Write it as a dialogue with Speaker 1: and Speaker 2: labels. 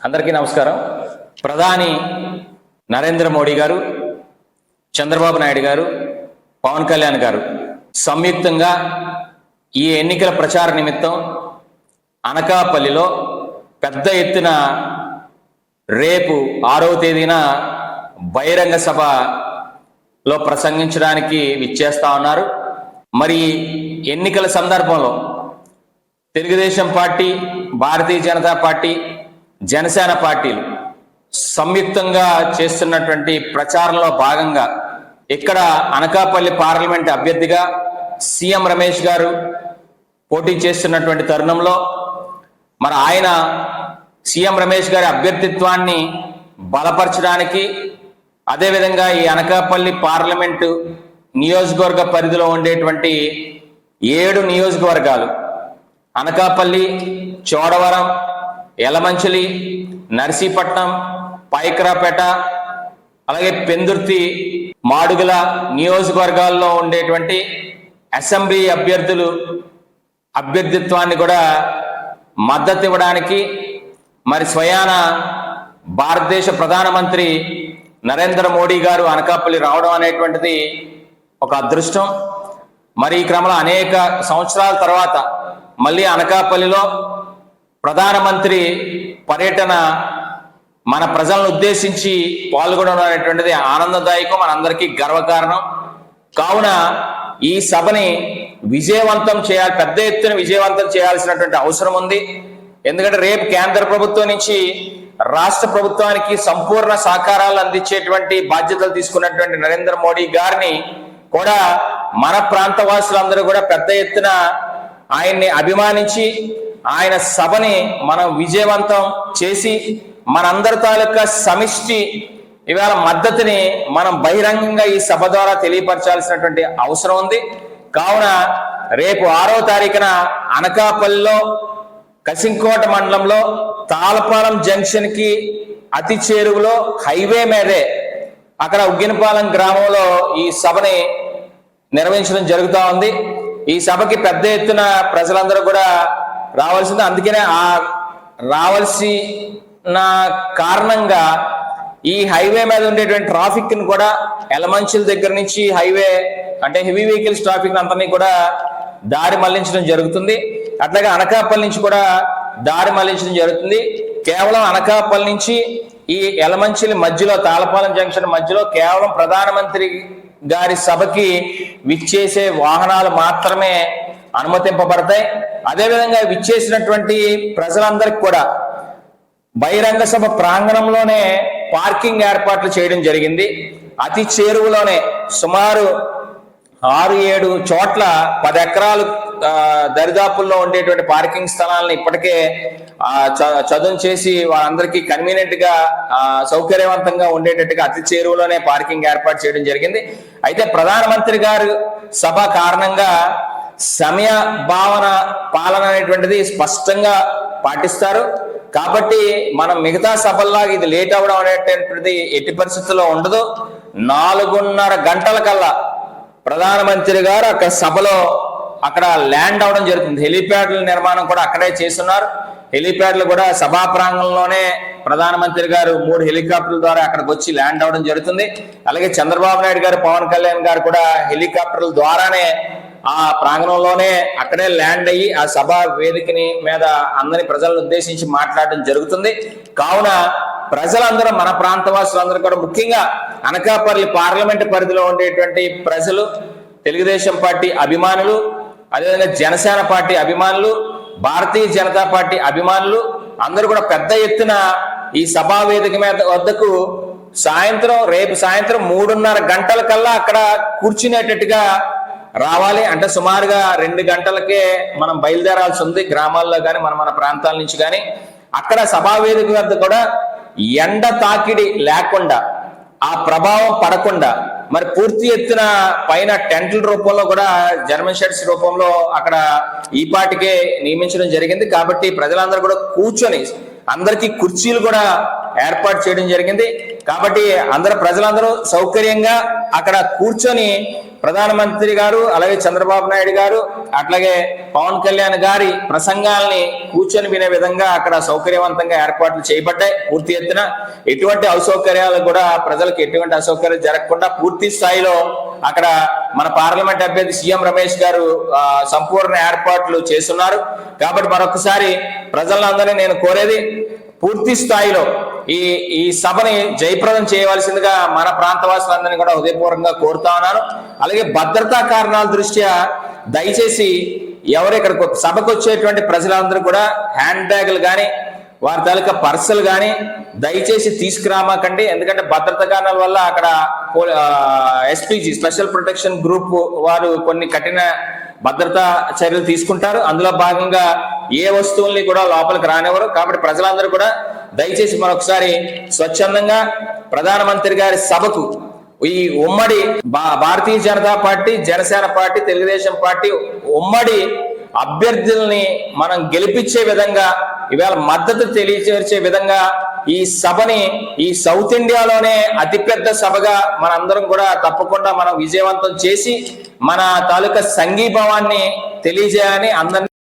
Speaker 1: అందరికీ నమస్కారం. ప్రధాని నరేంద్ర మోడీ గారు, చంద్రబాబు నాయుడు గారు, పవన్ కళ్యాణ్ గారు సంయుక్తంగా ఈ ఎన్నికల ప్రచార నిమిత్తం అనకాపల్లిలో పెద్ద ఎత్తున రేపు 6వ తేదీన బహిరంగ సభలో ప్రసంగించడానికి విచ్చేస్తా ఉన్నారు. మరి ఎన్నికల సందర్భంలో తెలుగుదేశం పార్టీ, భారతీయ జనతా పార్టీ, జనసేన పార్టీలు సంయుక్తంగా చేస్తున్నటువంటి ప్రచారంలో భాగంగా ఇక్కడ అనకాపల్లి పార్లమెంట్ అభ్యర్థిగా సీఎం రమేష్ గారు పోటీ చేస్తున్నటువంటి తరుణంలో మరి ఆయన సీఎం రమేష్ గారి అభ్యర్థిత్వాన్ని బలపరచడానికి, అదేవిధంగా ఈ అనకాపల్లి పార్లమెంటు నియోజకవర్గ పరిధిలో ఉండేటువంటి 7 నియోజకవర్గాలు అనకాపల్లి, చోడవరం, యలమంచిలి, నర్సీపట్నం, పైకరాపేట, అలాగే పెందుర్తి, మాడుగుల నియోజకవర్గాల్లో ఉండేటువంటి అసెంబ్లీ అభ్యర్థిత్వాన్ని కూడా మద్దతు ఇవ్వడానికి మరి స్వయాన భారతదేశ ప్రధానమంత్రి నరేంద్ర మోడీ గారు అనకాపల్లి రావడం అనేటువంటిది ఒక అదృష్టం. మరి ఈ క్రమంలో అనేక సంవత్సరాల తర్వాత మళ్ళీ అనకాపల్లిలో ప్రధానమంత్రి పర్యటన మన ప్రజలను ఉద్దేశించి పాల్గొనడం అనేటువంటిది ఆనందదాయకం, మనందరికీ గర్వకారణం. కావున ఈ సభని విజయవంతం చేయాలి, పెద్ద ఎత్తున విజయవంతం చేయాల్సినటువంటి అవసరం ఉంది. ఎందుకంటే రేపు కేంద్ర ప్రభుత్వం నుంచి రాష్ట్ర ప్రభుత్వానికి సంపూర్ణ సహకారాలు అందించేటువంటి బాధ్యతలు తీసుకున్నటువంటి నరేంద్ర మోడీ గారిని కూడా మన ప్రాంత వాసులందరూ కూడా పెద్ద ఎత్తున ఆయన్ని అభిమానించి ఆయన సభని మనం విజయవంతం చేసి మనందరి తాలూకా సమిష్టి ఇవాళ మద్దతుని మనం బహిరంగంగా ఈ సభ ద్వారా తెలియపరచాల్సినటువంటి అవసరం ఉంది. కావున రేపు 6వ తారీఖున అనకాపల్లిలో కసింకోట మండలంలో తాళపాలెం జంక్షన్ కి అతి చేరువలో హైవే మీదే అక్కడ ఉగ్గినపాలెం గ్రామంలో ఈ సభని నిర్వహించడం జరుగుతూ ఉంది. ఈ సభకి పెద్ద ఎత్తున ప్రజలందరూ కూడా రావాల్సింది. అందుకనే ఆ రావాల్సిన కారణంగా ఈ హైవే మీద ఉండేటువంటి ట్రాఫిక్ ని కూడా యలమంచిల దగ్గర నుంచి హైవే అంటే హెవీ వెహికల్స్ ట్రాఫిక్ అంతని కూడా దారి మళ్లించడం జరుగుతుంది. అట్లాగే అనకాపల్లి నుంచి కూడా దారి మళ్లించడం జరుగుతుంది. కేవలం అనకాపల్లి నుంచి ఈ యలమంచిలి మధ్యలో తాళపాలెం జంక్షన్ మధ్యలో కేవలం ప్రధానమంత్రి గారి సభకి విచ్చేసే వాహనాలు మాత్రమే అనుమతింపబడతాయి. అదేవిధంగా విచ్చేసినటువంటి ప్రజలందరికీ కూడా బహిరంగ సభ ప్రాంగణంలోనే పార్కింగ్ ఏర్పాట్లు చేయడం జరిగింది. అతి చేరువలోనే సుమారు 6-7 చోట్ల 10 ఎకరాలు దరిదాపుల్లో ఉండేటువంటి పార్కింగ్ స్థలాలను ఇప్పటికే చదును చేసి వాళ్ళందరికీ కన్వీనియంట్ గా సౌకర్యవంతంగా ఉండేటట్టుగా అతి చేరువలోనే పార్కింగ్ ఏర్పాటు చేయడం జరిగింది. అయితే ప్రధానమంత్రి గారు సభ కారణంగా సమయ భావన పాలన అనేటువంటిది స్పష్టంగా పాటిస్తారు. కాబట్టి మనం మిగతా సభల్లాగా ఇది లేట్ అవ్వడం అనేటువంటిది ఎట్టి పరిస్థితుల్లో ఉండదు. 4:30 గంటల కల్లా ప్రధానమంత్రి గారు అక్కడ సభలో అక్కడ ల్యాండ్ అవడం జరుగుతుంది. హెలిప్యాడ్ల నిర్మాణం కూడా అక్కడే చేస్తున్నారు. హెలిప్యాడ్లు కూడా సభా ప్రాంగణంలోనే ప్రధానమంత్రి గారు 3 హెలికాప్టర్ల ద్వారా అక్కడికి వచ్చి ల్యాండ్ అవడం జరుగుతుంది. అలాగే చంద్రబాబు నాయుడు గారు, పవన్ కళ్యాణ్ గారు కూడా హెలికాప్టర్ల ద్వారానే ఆ ప్రాంగణంలోనే అక్కడే ల్యాండ్ అయ్యి ఆ సభా వేదికని మీద అందరి ప్రజలను ఉద్దేశించి మాట్లాడడం జరుగుతుంది. కావున ప్రజలందరూ, మన ప్రాంత వాసులందరూ కూడా, ముఖ్యంగా అనకాపల్లి పార్లమెంట్ పరిధిలో ఉండేటువంటి ప్రజలు, తెలుగుదేశం పార్టీ అభిమానులు, అదేవిధంగా జనసేన పార్టీ అభిమానులు, భారతీయ జనతా పార్టీ అభిమానులు అందరూ కూడా పెద్ద ఎత్తున ఈ సభా వేదిక మీద వద్దకు రేపు సాయంత్రం 3:30 గంటల కల్లా అక్కడ కూర్చునేటట్టుగా రావాలి. అంటే సుమారుగా 2 గంటలకే మనం బయలుదేరాల్సి ఉంది. గ్రామాల్లో కానీ మన ప్రాంతాల నుంచి కానీ అక్కడ సభా వేదిక వద్ద కూడా ఎండ తాకిడి లేకుండా, ఆ ప్రభావం పడకుండా మరి పూర్తి ఎత్తున పైన టెంట్ల రూపంలో కూడా జర్మన్ షెడ్స్ రూపంలో అక్కడ ఈ పాటికే నియమించడం జరిగింది. కాబట్టి ప్రజలందరూ కూడా కూర్చొని, అందరికీ కుర్చీలు కూడా ఏర్పాటు చేయడం జరిగింది. కాబట్టి ప్రజలందరూ సౌకర్యంగా అక్కడ కూర్చొని ప్రధానమంత్రి గారు అలాగే చంద్రబాబు నాయుడు గారు అట్లాగే పవన్ కళ్యాణ్ గారి ప్రసంగాల్ని కూర్చొని వినే విధంగా అక్కడ సౌకర్యవంతంగా ఏర్పాట్లు చేయబడ్డాయి. పూర్తి ఎత్తున ఎటువంటి అసౌకర్యాలు కూడా ప్రజలకు ఎటువంటి అసౌకర్యాలు జరగకుండా పూర్తి స్థాయిలో అక్కడ మన పార్లమెంట్ అభ్యర్థి సీఎం రమేష్ గారు సంపూర్ణ ఏర్పాట్లు చేస్తున్నారు. కాబట్టి మరొకసారి ప్రజలందరినీ నేను కోరేది పూర్తి స్థాయిలో ఈ సభని జయప్రదం చేయవలసిందిగా మన ప్రాంతవాసులందరినీ కూడా హృదయపూర్వకంగా కోరుతా ఉన్నాను. అలాగే భద్రతా కారణాల దృష్ట్యా దయచేసి ఎవరు ఇక్కడ సభకు వచ్చేటువంటి ప్రజలందరూ కూడా హ్యాండ్ బ్యాగులు కానీ వారి తాలూకా పర్సులు కానీ దయచేసి తీసుకురామాకండి. ఎందుకంటే భద్రతా కారణాల వల్ల అక్కడ ఎస్పీజీ స్పెషల్ ప్రొటెక్షన్ గ్రూప్ వారు కొన్ని కఠిన భద్రతా చర్యలు తీసుకుంటారు. అందులో భాగంగా ఏ వస్తువుల్ని కూడా లోపలికి రానివ్వరు. కాబట్టి ప్రజలందరూ కూడా దయచేసి మరొకసారి స్వచ్ఛందంగా ప్రధానమంత్రి గారి సభకు ఈ ఉమ్మడి Bharatiya Janata party, Janasena party, Telugudesam party ఉమ్మడి అభ్యర్థుల్ని మనం గెలిపించే విధంగా ఇవాళ మద్దతు తెలియచేర్చే విధంగా ఈ సభని ఈ సౌత్ ఇండియాలోనే అతిపెద్ద సభగా మనందరం కూడా తప్పకుండా మనం విజయవంతం చేసి మన తాలూకా సంఘీభావాన్ని తెలియజేయాలని అందరినీ